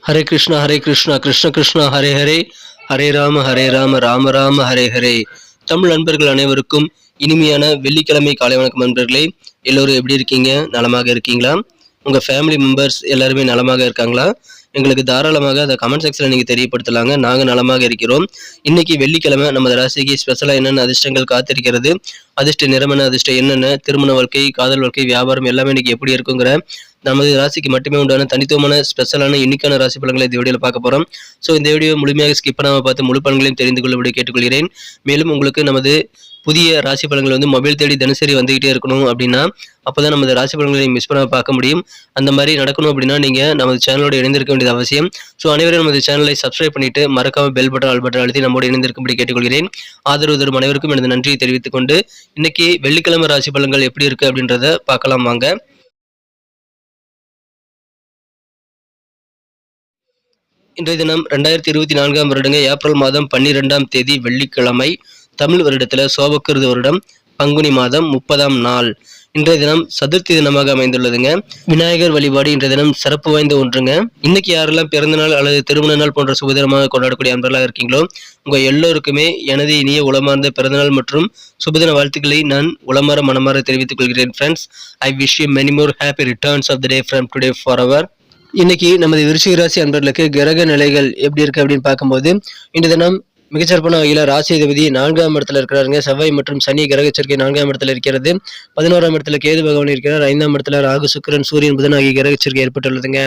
ஹரே கிருஷ்ணா கிருஷ்ண கிருஷ்ணா ஹரே ஹரே, ஹரே ராம ராம ராம ஹரே ஹரே. தமிழ் நண்பர்கள் அனைவருக்கும் இனிமையான வெள்ளிக்கிழமை காலை வணக்கம் நண்பர்களே. எல்லோரும் எப்படி இருக்கீங்க? நலமாக இருக்கீங்களா? உங்கள் ஃபேமிலி மெம்பர்ஸ் எல்லாருமே நலமாக இருக்காங்களா? எங்களுக்கு தாராளமாக அதை கமெண்ட் செக்ஷனில் நீங்கள் தெரியப்படுத்தலாங்க. நாங்கள் நலமாக இருக்கிறோம். இன்னைக்கு வெள்ளிக்கிழமை நமது ராசிக்கு ஸ்பெஷலாக என்னென்ன அதிர்ஷ்டங்கள் காத்திருக்கிறது, அதிர்ஷ்ட நிறமென்ன, அதிர்ஷ்டம் என்னென்ன, திருமண வாழ்க்கை, காதல் வாழ்க்கை, வியாபாரம் எல்லாமே இன்னைக்கு எப்படி இருக்குங்கிற நமது ராசிக்கு மட்டுமே உண்டான தனித்துவமான ஸ்பெஷலான யூனிக்கான ராசி பலன்களை இந்த வீடியோவில் பார்க்க போகிறோம். ஸோ இந்த வீடியோ முழுமையாக ஸ்கிப் பண்ணாமல் பார்த்து முழு பலன்களையும் தெரிந்து கொள்ளும்படி கேட்டுக்கொள்கிறேன். மேலும் உங்களுக்கு நமது புதிய ராசி பலன்கள் வந்து மொபைல் தேடி தினசரி வந்துகிட்டே இருக்கணும் அப்படின்னா அப்போதான் நமது ராசி பலன்களை மிஸ் பண்ணாமல் பார்க்க முடியும். அந்த மாதிரி நடக்கணும் அப்படின்னா நீங்கள் நமது சேனலோடு இணைந்திருக்க வேண்டியது அவசியம். ஸோ அனைவரும் நமது சேனலை சப்ஸ்கிரைப் பண்ணிட்டு மறக்காம பெல் பட்டன் ஆல் பட்டன் அழுத்தி நம்மோடு இணைந்திருக்கும்படி கேட்டுக்கொள்கிறேன். ஆதரவு தரும் அனைவருக்கும் எனது நன்றியை தெரிவித்துக் கொண்டு இன்னைக்கு வெள்ளிக்கிழமை ராசி பலன்கள் எப்படி இருக்கு அப்படின்றத பார்க்கலாம் வாங்க. இன்றைய தினம் 2024 வருடங்க ஏப்ரல் மாதம் 12ஆம் தேதி வெள்ளிக்கிழமை, தமிழ் வருடத்தில் சோபக்கிருது வருடம் பங்குனி மாதம் 30ஆம் நாள். இன்றைய தினம் சதுர்த்தி தினமாக அமைந்துள்ளதுங்க. விநாயகர் வழிபாடு இன்றைய தினம் சிறப்பு வாய்ந்த ஒன்றுங்க. இன்னைக்கு யாரெல்லாம் பிறந்தநாள் அல்லது திருமண நாள் போன்ற சுபதினமாக கொண்டாடக்கூடிய அன்பர்களாக இருக்கீங்களோ உங்க எல்லோருக்குமே எனது இனிய உளமார்ந்த பிறந்தநாள் மற்றும் சுபதின வாழ்த்துக்களை நான் உளமாற மனமாற தெரிவித்துக் கொள்கிறேன். Friends, I wish you many more happy returns of the day from today for அவர். இன்னைக்கு நமது விருச்சிக ராசி அன்பர்களுக்கு கிரக நிலைகள் எப்படி இருக்கு அப்படின்னு பார்க்கும்போது இன்று தினம் மிகச்சிறப்பான வகையில் ராசி அதிபதி 4ஆம் இடத்துல இருக்கிறாருங்க. செவ்வாய் மற்றும் சனி கிரக சேர்க்கை 4ஆம் இடத்துல இருக்கிறது. 11ஆம் இடத்துல கேது பகவான் இருக்கிறார். 5ஆம் இடத்துல ராகு, சுக்கிரன், சூரியன், புதன் ஆகிய கிரக சேர்க்கை ஏற்பட்டுள்ளதுங்க.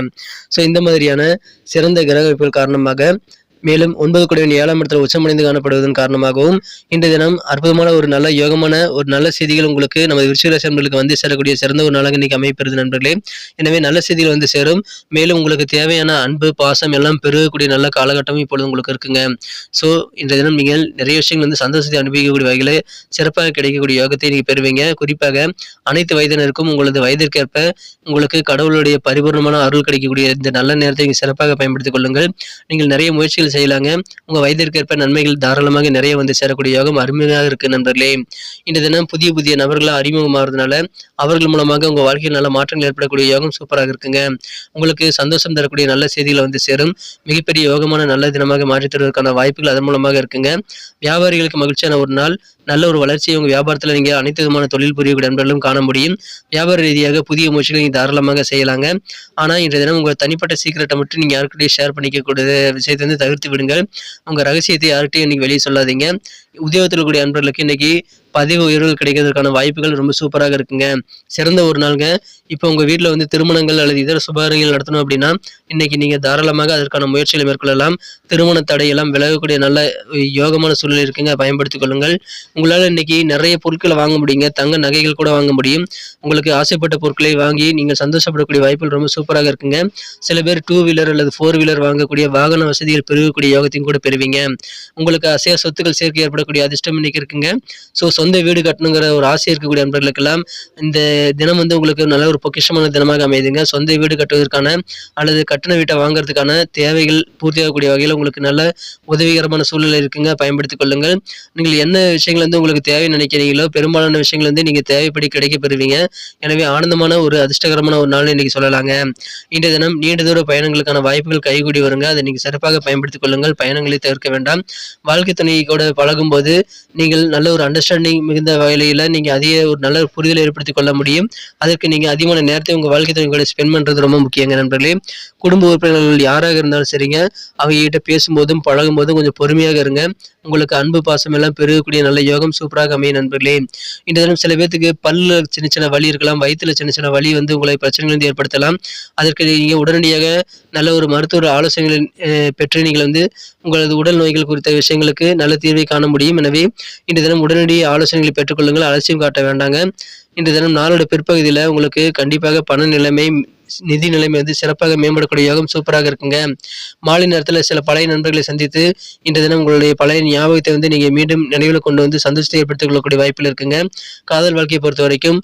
ஸோ இந்த மாதிரியான சிறந்த கிரக அமைப்புகள் காரணமாக மேலும் 9 கூடிய 7ஆம் இடத்துல உச்சமடைந்து காணப்படுவதன் காரணமாகவும் இன்றைய தினம் அற்புதமான ஒரு நல்ல யோகமான ஒரு நல்ல செய்திகள் உங்களுக்கு நம்ம விருச்சிக ராசி நண்பர்களுக்கு வந்து சேரக்கூடிய சிறந்த ஒரு நாளாக இன்னைக்கு அமைப்பெறுது நண்பர்களே. எனவே நல்ல செய்திகள் வந்து சேரும். மேலும் உங்களுக்கு தேவையான அன்பு, பாசம் எல்லாம் பெருகக்கூடிய நல்ல காலகட்டமும் இப்பொழுது உங்களுக்கு இருக்குங்க. ஸோ இன்றைய தினம் நீங்கள் நிறைய விஷயங்கள் வந்து சந்தோஷத்தை அனுபவிக்கக்கூடிய வகையில் சிறப்பாக கிடைக்கக்கூடிய யோகத்தை நீங்கள் பெறுவீங்க. குறிப்பாக அனைத்து வயதினருக்கும் உங்களது வயதிற்கேற்ப உங்களுக்கு கடவுளுடைய பரிபூர்ணமான அருள் கிடைக்கக்கூடிய இந்த நல்ல நேரத்தை நீங்கள் சிறப்பாக பயன்படுத்திக் கொள்ளுங்கள். நீங்கள் நிறைய முயற்சிகள் செய்யலாங்க. உங்க வயதிற்கேற்ப நன்மைகள் தாராளமாக நிறைய வந்து சேரக்கூடிய யோகம் அருமையாக இருக்கு நண்பர்களே. இந்த தினம் புதிய புதிய நபர்களா அறிமுகமாகிறதுனால அவர்கள் மூலமாக உங்க வாழ்க்கையில் நல்ல மாற்றங்கள் ஏற்படக்கூடிய யோகம் சூப்பராக இருக்குங்க. உங்களுக்கு சந்தோஷம் தரக்கூடிய நல்ல செய்திகளை வந்து சேரும். மிகப்பெரிய யோகமான நல்ல தினமாக மாற்றி தருவதற்கான வாய்ப்புகள் அதன் மூலமாக இருக்குங்க. வியாபாரிகளுக்கு மகிழ்ச்சியான ஒரு நாள். நல்ல ஒரு வளர்ச்சியை உங்க வியாபாரத்தில் நீங்க அனைத்து விதமான தொழில் புரியக்கூடிய நண்பர்களும் காண முடியும். வியாபார ரீதியாக புதிய முயற்சிகளை நீங்க தாராளமாக செய்யலாங்க. ஆனா இன்றைய தினம் உங்க தனிப்பட்ட சீக்கிரட்டை மட்டும் நீங்க யாருக்கிட்டையும் ஷேர் பண்ணிக்கக்கூடிய விஷயத்தை வந்து தவிர்த்து விடுங்கள். உங்க ரகசியத்தை யார்கிட்டையும் இன்னைக்கு வெளியே சொல்லாதீங்க. உத்தியோகத்தில் கூடிய அன்பர்களுக்கு இன்னைக்கு பதவி உயர்வுகள் கிடைக்கிறதுக்கான வாய்ப்புகள் ரொம்ப சூப்பராக இருக்குங்க. சிறந்த ஒரு நாளுங்க. இப்போ உங்க வீட்டில் வந்து திருமணங்கள் அல்லது இதர சுபகாரியங்கள் நடத்தணும் அப்படின்னா இன்னைக்கு நீங்க தாராளமாக அதற்கான முயற்சிகளை மேற்கொள்ளலாம். திருமண தடையெல்லாம் விலகக்கூடிய நல்ல யோகமான சூழ்நிலை இருக்குங்க. பயன்படுத்திக் கொள்ளுங்கள். உங்களால் இன்னைக்கு நிறைய பொருட்களை வாங்க முடியுங்க. தங்க நகைகள் கூட வாங்க முடியும். உங்களுக்கு ஆசைப்பட்ட பொருட்களை வாங்கி நீங்கள் சந்தோஷப்படக்கூடிய வாய்ப்புகள் ரொம்ப சூப்பராக இருக்குங்க. சில பேர் 2 வீலர் அல்லது 4 வீலர் வாங்கக்கூடிய வாகன வசதிகள் பெருகக்கூடிய யோகத்தையும் கூட பெறுவீங்க. உங்களுக்கு அசையா சொத்துக்கள் சேர்க்கை ஏற்படக்கூடிய அதிர்ஷ்டம் இன்னைக்கு இருக்குங்க. ஸோ சொந்த வீடு கட்டணுங்கிற ஒரு ஆசை இருக்கக்கூடிய நண்பர்களுக்கெல்லாம் இந்த தினம் வந்து உங்களுக்கு நல்ல ஒரு பொக்கிஷமான தினமாக அமைதுங்க. சொந்த வீடு கட்டுவதற்கான அல்லது கட்டண வீட்டை வாங்குறதுக்கான தேவைகள் பூர்த்தியாகக்கூடிய வகையில் உங்களுக்கு நல்ல உதவிகரமான சூழ்நிலை இருக்குங்க. பயன்படுத்திக் கொள்ளுங்கள். நீங்கள் என்ன விஷயங்கள் வந்து உங்களுக்கு தேவை நினைக்கிறீங்களோ பெரும்பாலான விஷயங்கள் வந்து நீங்க தேவைப்படி கிடைக்க பெறுவீங்க. எனவே ஆனந்தமான ஒரு அதிர்ஷ்டகரமான ஒரு நாள் இன்னைக்கு சொல்லலாங்க. இன்றைய தினம் நீண்ட தூர பயணங்களுக்கான வாய்ப்புகள் கைகூடி வருங்க. அதை நீங்க சிறப்பாக பயன்படுத்திக் கொள்ளுங்கள். பயணங்களை தவிர்க்க வேண்டாம். வாழ்க்கை துணை கூட பழகும் போது நீங்கள் நல்ல ஒரு அண்டர்ஸ்டாண்டிங் மிகுந்த வகையில நீங்க அதிக ஒரு நல்ல புரிதலை ஏற்படுத்திக் கொள்ள முடியும். அதற்கு நீங்க அதிகமான நேரத்தை உங்க வாழ்க்கை துணை கூட ஸ்பெண்ட் பண்றது ரொம்ப முக்கியங்க நண்பர்களே. குடும்ப உறுப்பினர்கள் யாராக இருந்தாலும் சரிங்க, அவங்க கிட்ட பேசும்போதும் பழகும் போதும் கொஞ்சம் பொறுமையாக இருங்க. உங்களுக்கு அன்பு பாசம் எல்லாம் பெருகக்கூடிய நல்ல யோகம் சூப்பராக அமையும் நண்பர்களே. இந்த தினம் சில பேருக்கு பல்ல சின்ன சின்ன வலி இருக்கலாம், வயிற்றுல சின்ன சின்ன வலி வந்து உங்களை பிரச்சனைகள் வந்து ஏற்படுத்தலாம். அதற்கு நீங்க உடனடியாக நல்ல ஒரு மருத்துவ ஆலோசனைகளை பெற்று நீங்கள் வந்து உங்களது உடல் நோய்கள் குறித்த விஷயங்களுக்கு நல்ல தீர்வை காண முடியும். எனவே இன்று தினம் உடனடி ஆலோசனைகளை பெற்றுக்கொள்ளுங்கள். அலட்சியம் காட்ட வேண்டாங்க. இன்று தினம் நாளோட பிற்பகுதியில் உங்களுக்கு கண்டிப்பாக பண நிலைமை, நிதி நிலைமை வந்து சிறப்பாக மேம்படக்கூடிய யோகம் சூப்பராக இருக்குங்க. மாலை நேரத்தில் சில பழைய நண்பர்களை சந்தித்து இன்றைய தினம் உங்களுடைய பழைய ஞாபகத்தை வந்து நீங்க மீண்டும் நினைவில் கொண்டு வந்து சந்தோஷத்தை ஏற்படுத்திக் கொள்ளக்கூடிய வாய்ப்பில் இருக்குங்க. காதல் வாழ்க்கையை பொறுத்த வரைக்கும்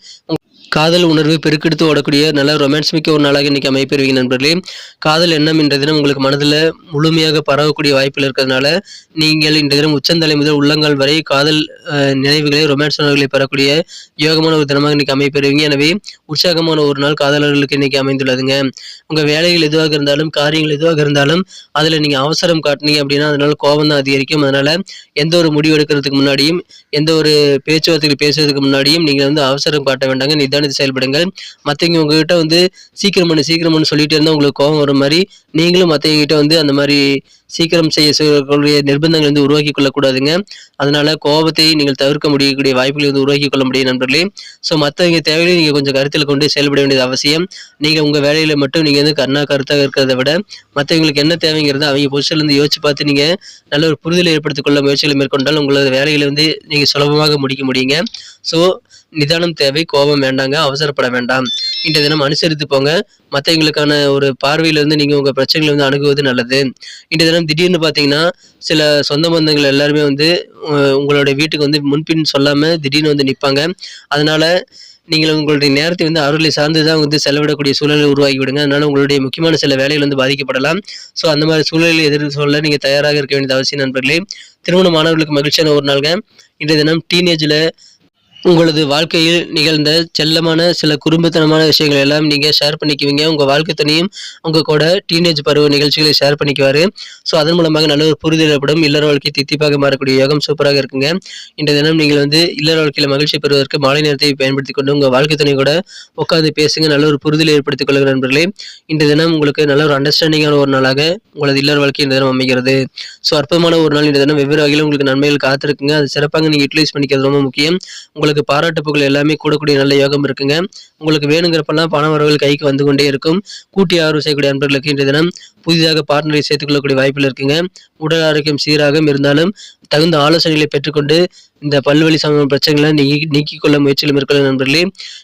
காதல் உணர்வு பெருக்கெடுத்து ஓடக்கூடிய நல்ல ரொமான்ஸ் மிக்க ஒரு நாளாக இன்னைக்கு அமைப்பெறுவீங்க நண்பர்களே. காதல் எண்ணம் இன்றைய தினம் உங்களுக்கு மனதில் முழுமையாக பரவக்கூடிய வாய்ப்பில் இருக்கிறதுனால நீங்கள் இன்றைய தினம் உச்சந்தலை முதல் உள்ளங்கால் வரை காதல் நினைவுகளை ரொமான்ஸ் உணர்வுகளை பெறக்கூடிய யோகமான ஒரு தினமாக இன்னைக்கு அமைப்பெறுவீங்க. எனவே உற்சாகமான ஒரு நாள் காதலர்களுக்கு இன்னைக்கு அமைந்துள்ளதுங்க. உங்கள் வேலைகள் எதுவாக இருந்தாலும் காரியங்கள் எதுவாக இருந்தாலும் அதில் நீங்கள் அவசரம் காட்டினீங்க அப்படின்னா அதனால கோபம் தான் அதிகரிக்கும். அதனால எந்த ஒரு முடிவு எடுக்கிறதுக்கு முன்னாடியும் எந்த ஒரு பேச்சுவார்த்தைகள் பேசுறதுக்கு முன்னாடியும் நீங்கள் அவசரம் காட்ட வேண்டாங்க. நிதானித்து செயல்படுங்கள். மற்றவங்க உங்ககிட்ட சீக்கிரம் சொல்லிட்டே இருந்தால் உங்களுக்கு கோபம் வர மாதிரி நீங்களும் மற்றவங்க கிட்ட அந்த மாதிரி சீக்கிரம் செய்யக்கூடிய நிர்பந்தங்கள் உருவாக்கி கொள்ளக்கூடாதுங்க. அதனால கோபத்தை நீங்கள் தவிர்க்க முடியக்கூடிய வாய்ப்புகளை உருவாக்கி கொள்ள முடியும் நண்பர்களே. ஸோ மற்றவங்க தேவையை நீங்கள் கொஞ்சம் கருத்தில் கொண்டு செயல்பட வேண்டியது அவசியம். நீங்கள் உங்கள் வேலையில் மட்டும் நீங்கள் கருத்தாக இருக்கிறத விட மற்றவங்களுக்கு என்ன தேவைங்கிறத அவங்க பொசிஷன்லேருந்து யோசிச்சு பார்த்து நீங்கள் நல்ல ஒரு புரிதலை ஏற்படுத்திக் கொள்ள முயற்சிகளை மேற்கொண்டால் உங்களோட வேலைகளை நீங்கள் சுலபமாக முடிக்க முடியுங்க. ஸோ நிதானம் தேவை, கோபம் வேண்டாங்க, அவசரப்பட வேண்டாம். இன்றைய தினம் அனுசரித்து போங்க. மற்றவங்களுக்கான ஒரு பார்வையிலிருந்து நீங்கள் உங்கள் பிரச்சனைகளை அணுகுவது நல்லது. இன்றைய தினம் திடீர்னு பார்த்தீங்கன்னா சில சொந்த பந்தங்கள் எல்லாருமே உங்களுடைய வீட்டுக்கு முன்பின் சொல்லாமல் திடீர்னு நிற்பாங்க. அதனால நீங்கள் உங்களுடைய நேரத்தை அவர்களை சார்ந்து தான் செலவிடக்கூடிய சூழலை உருவாக்கி விடுங்க. அதனால உங்களுடைய முக்கியமான சில வேலைகள் பாதிக்கப்படலாம். ஸோ அந்த மாதிரி சூழலை எதிர்கொள்ள நீங்கள் தயாராக இருக்க வேண்டியது அவசியம் நண்பர்களே. திருமணமானவர்களுக்கு மகிழ்ச்சியான ஒரு நாள்ங்க. இன்றைய தினம் டீனேஜில் உங்களது வாழ்க்கையில் நிகழ்ந்த செல்லமான சில குறும்புத்தனமான விஷயங்கள் எல்லாம் நீங்கள் ஷேர் பண்ணிக்குவீங்க. உங்கள் வாழ்க்கை துணையும் உங்கள் கூட டீனேஜ் பருவ நிகழ்ச்சிகளை ஷேர் பண்ணிக்குவார். ஸோ அதன் மூலமாக நல்ல ஒரு புரிதல் ஏற்படும். இல்லற வாழ்க்கை தித்திப்பாக மாறக்கூடிய யோகம் சூப்பராக இருக்குங்க. இன்றைய தினம் நீங்கள் இல்லற வாழ்க்கையில் மகிழ்ச்சி பெறுவதற்கு மாலை நேரத்தை பயன்படுத்தி கொண்டு உங்கள் வாழ்க்கை துணை கூட உட்காந்து பேசுங்க. நல்ல ஒரு புரிதலை ஏற்படுத்திக் கொள்ளுங்க நண்பர்களே. இன்றைய தினம் உங்களுக்கு நல்ல ஒரு அண்டர்ஸ்டாண்டிங்கான ஒரு நாளாக உங்களது இல்லற வாழ்க்கை இந்த தினம் அமைகிறது. ஸோ அற்புதமான ஒரு நாள் இன்றைய தினம் வெவ்வேறு வகையில் உங்களுக்கு நன்மைகள் காத்திருக்குங்க. அது சிறப்பாக நீங்கள் யூட்டிலைஸ் பண்ணிக்கிறது ரொம்ப முக்கியம். உங்களுக்கு பாராட்டு புகழ் எல்லாமே கூடக்கூடிய நல்ல யோகம் இருக்குங்க. உங்களுக்கு வேணுங்கிறப்பெல்லாம் பண வரவுகள் கைக்கு வந்து கொண்டே இருக்கும். கூட்டி ஆர்வம் செய்யக்கூடிய நண்பர்களுக்கு இன்றைய தினம் புதிதாக பார்ட்னரை சேர்த்துக் கொள்ளக்கூடிய வாய்ப்பில் இருக்குங்க. உடல் ஆரோக்கியம் சீராக இருந்தாலும் தகுந்த ஆலோசனைகளை பெற்றுக்கொண்டு இந்த பல்வழி சம்பந்த பிரச்சனைகளை நீக்கிக் கொள்ள முயற்சிகள் மேற்கொள்ள நண்பர்களே.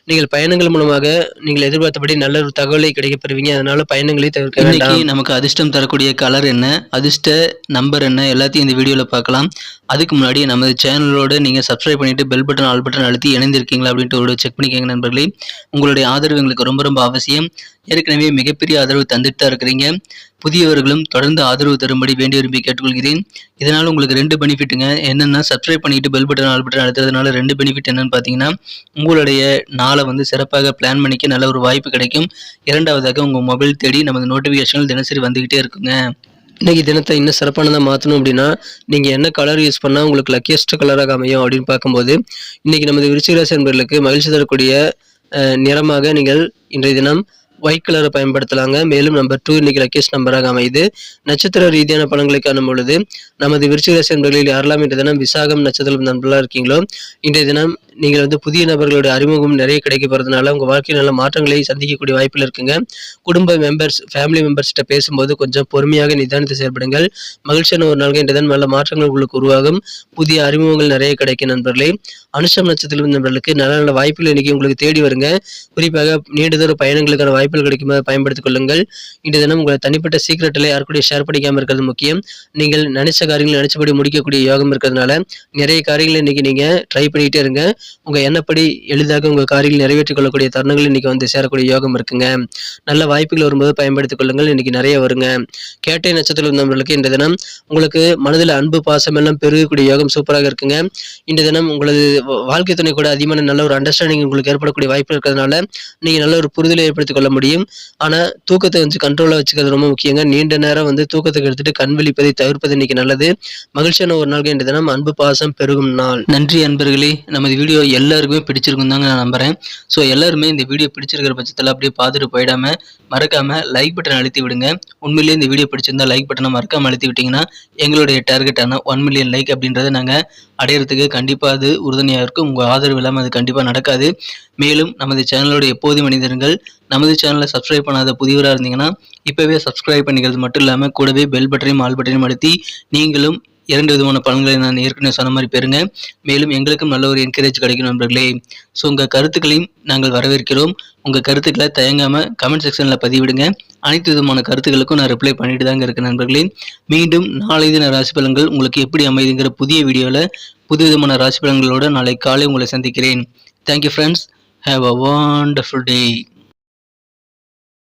நீங்கள் பயணங்கள் மூலமாக நீங்கள் எதிர்பார்த்தபடி நல்ல ஒரு தகவலை கிடைக்கப்பெறுவீங்க. அதனால பயணங்களை தவிர்க்க வேண்டாம். நமக்கு அதிர்ஷ்டம் தரக்கூடிய கலர் என்ன, அதிர்ஷ்ட நம்பர் என்ன, எல்லாத்தையும் இந்த வீடியோவில் பார்க்கலாம். அதுக்கு முன்னாடி நமது சேனலோடு நீங்கள் சப்ஸ்கிரைப் பண்ணிட்டு பெல் பட்டன் ஆல் பட்டன் அழுத்தி இணைந்திருக்கீங்களா அப்படின்ட்டு ஒரு செக் பண்ணிக்கோங்க நண்பர்களே. உங்களுடைய ஆதரவு எங்களுக்கு ரொம்ப ரொம்ப அவசியம். ஏற்கனவே மிகப்பெரிய ஆதரவு தந்துட்டு தான் இருக்கிறீங்க. புதியவர்களும் தொடர்ந்து ஆதரவு தரும்படி வேண்டி விரும்பி கேட்டுக்கொள்கிறேன். இதனால் உங்களுக்கு 2 பெனிஃபிட்டுங்க. என்னென்னா சப்ஸ்கிரைப் பண்ணிட்டு பெல் பட்டன் ஆல் பட்டன் அழுத்துறதுனால 2 பெனிஃபிட் என்னன்னு பார்த்தீங்கன்னா உங்களுடைய நாளை சிறப்பாக பிளான் பண்ணிக்க நல்ல ஒரு வாய்ப்பு கிடைக்கும். இரண்டாவதாக உங்கள் மொபைல் தேடி நமது நோட்டிஃபிகேஷன்கள் தினசரி வந்துக்கிட்டே இருக்குங்க. இன்றைக்கி தினத்தை இன்னும் சிறப்பானதாக மாற்றணும் அப்படின்னா நீங்கள் என்ன கலர் யூஸ் பண்ணால் உங்களுக்கு லக்கியஸ்ட் கலராக அமையும் அப்படின்னு பார்க்கும்போது இன்றைக்கி நமது விருச்சிக ராசி நண்பர்களுக்கு மகிழ்ச்சி தரக்கூடிய நிறமாக நீங்கள் இன்றைய தினம் ஒயிட் கலரை பயன்படுத்தலாங்க. மேலும் நம்பர் 2 இன்னைக்கு லக்கியஸ்ட் நம்பராக அமைது. நட்சத்திர ரீதியான பலன்களை காணும் பொழுது நமது விருச்சிக ராசி நண்பர்களில் யாரெல்லாம் இன்றைய தினம் விசாகம் நட்சத்திரம் நண்பர்களாக இருக்கீங்களோ இன்றைய தினம் நீங்கள் புதிய நபர்களுடைய அறிமுகம் நிறைய கிடைக்க போகிறதுனால உங்கள் வாழ்க்கையில் நல்ல மாற்றங்களை சந்திக்கக்கூடிய வாய்ப்பில் இருக்குங்க. குடும்ப ஃபேமிலி மெம்பர்ஸ்கிட்ட பேசும்போது கொஞ்சம் பொறுமையாக நிதானித்து செயல்படுங்கள். மகிழ்ச்சியான ஒரு நாள் இன்றைய தினம் நல்ல மாற்றங்கள் உங்களுக்கு உருவாகும். புதிய அறிமுகங்கள் நிறைய கிடைக்கும் நண்பர்களே. அனுஷம் நட்சத்திரம் நண்பர்களுக்கு நல்ல நல்ல வாய்ப்புகள் இன்னைக்கு உங்களுக்கு தேடி வருங்க. குறிப்பாக நீண்டதொரு பயணங்களுக்கான வாய்ப்புகள் கிடைக்கும் பயன்படுத்திக் கொள்ளுங்கள். இன்றைய தினம் உங்களை தனிப்பட்ட சீக்கிரட்டில் யாருக்கூடிய ஷேர் பண்ணிக்காமல் இருக்கிறது முக்கியம். நீங்கள் நினைச்ச காரியங்களை நினைச்சபடி முடிக்கக்கூடிய யோகம் இருக்கிறதுனால நிறைய காரியங்களை இன்னைக்கு நீங்கள் ட்ரை பண்ணிகிட்டே இருங்க. உங்கள் எண்ணப்படி எளிதாக உங்கள் காரியங்கள் நிறைவேற்றிக் கொள்ளக்கூடிய தருணங்கள் இன்னைக்கு சேரக்கூடிய யோகம் இருக்குங்க. நல்ல வாய்ப்புகள் வரும்போது பயன்படுத்திக் கொள்ளுங்கள். இன்னைக்கு நிறைய வருங்க. கேட்டை நட்சத்திரம் நண்பர்களுக்கு இன்றைய தினம் உங்களுக்கு மனதில் அன்பு பாசம் எல்லாம் பெருகக்கூடிய யோகம் சூப்பராக இருக்குங்க. இன்றைய தினம் உங்களது வாழ்க்கை துணை கூட அதிகமான நல்ல ஒரு அண்டர்ஸ்டாண்டிங் உங்களுக்கு ஏற்படக்கூடிய வாய்ப்பு இருக்கிறதுனால நீங்கள் நல்ல ஒரு புரிதலை ஏற்படுத்திக் கொள்ள முடியும். ஆனால் தூக்கத்தை கண்ட்ரோலாக வச்சுக்கிறது ரொம்ப முக்கியங்க. நீண்ட நேரம் தூக்கத்துக்கு எடுத்துட்டு கண் விழிப்பதை தவிர்ப்பது இன்னைக்கு நல்லது. மகிழ்ச்சியான ஒரு நாள் இன்றைய தினம் அன்பு பாசம் பெருகும் நாள். நன்றி அன்பர்களே. நமது வீடியோ எல்லாருக்குமே பிடிச்சிருக்கும் தாங்க நான் நம்புறேன். ஸோ எல்லாருமே இந்த வீடியோ பிடிச்சிருக்கிற பட்சத்தில் அப்படியே பார்த்துட்டு போயிடாம மறக்காம லைக் பட்டன் அழுத்தி விடுங்க. உண்மையிலேயே இந்த வீடியோ பிடிச்சிருந்தா லைக் பட்டனை மறக்காம அழுத்தி விட்டீங்கன்னா எங்களுடைய டார்கெட்டான 1 மில்லியன் லைக் அப்படின்றத நாங்கள் அடையிறதுக்கு கண்டிப்பாக அது உறுதுணையாக இருக்கும். உங்கள் ஆதரவு இல்லாமல் அது கண்டிப்பாக நடக்காது. மேலும் நமது சேனலோட எப்போதும் மனிதர்கள் நமது சேனலை சப்ஸ்கிரைப் பண்ணாத புதியவராக இருந்தீங்கன்னா இப்போவே சப்ஸ்கிரைப் பண்ணிக்கிறது மட்டும் இல்லாமல் கூடவே பெல் பட்டனையும் ஆல் பட்டனையும் அழுத்தி நீங்களும் 2 விதமான பலன்களை நான் ஏற்கனவே சொன்ன மாதிரி பெறுங்க. மேலும் எங்களுக்கும் நல்ல ஒரு என்கரேஜ் கிடைக்கும் நண்பர்களே. ஸோ உங்கள் கருத்துக்களையும் நாங்கள் வரவேற்கிறோம். உங்கள் கருத்துக்களை தயங்காமல் கமெண்ட் செக்ஷனில் பதிவிடுங்க. அனைத்து விதமான கருத்துக்களுக்கும் நான் ரிப்ளை பண்ணிட்டு தாங்க இருக்கேன் நண்பர்களே. மீண்டும் நாளை தின ராசி பலன்கள் உங்களுக்கு எப்படி அமைதுங்கிற புதிய வீடியோவில் புது விதமான ராசி பலன்களோடு நாளை காலை உங்களை சந்திக்கிறேன். Thank you friends. Have a wonderful day.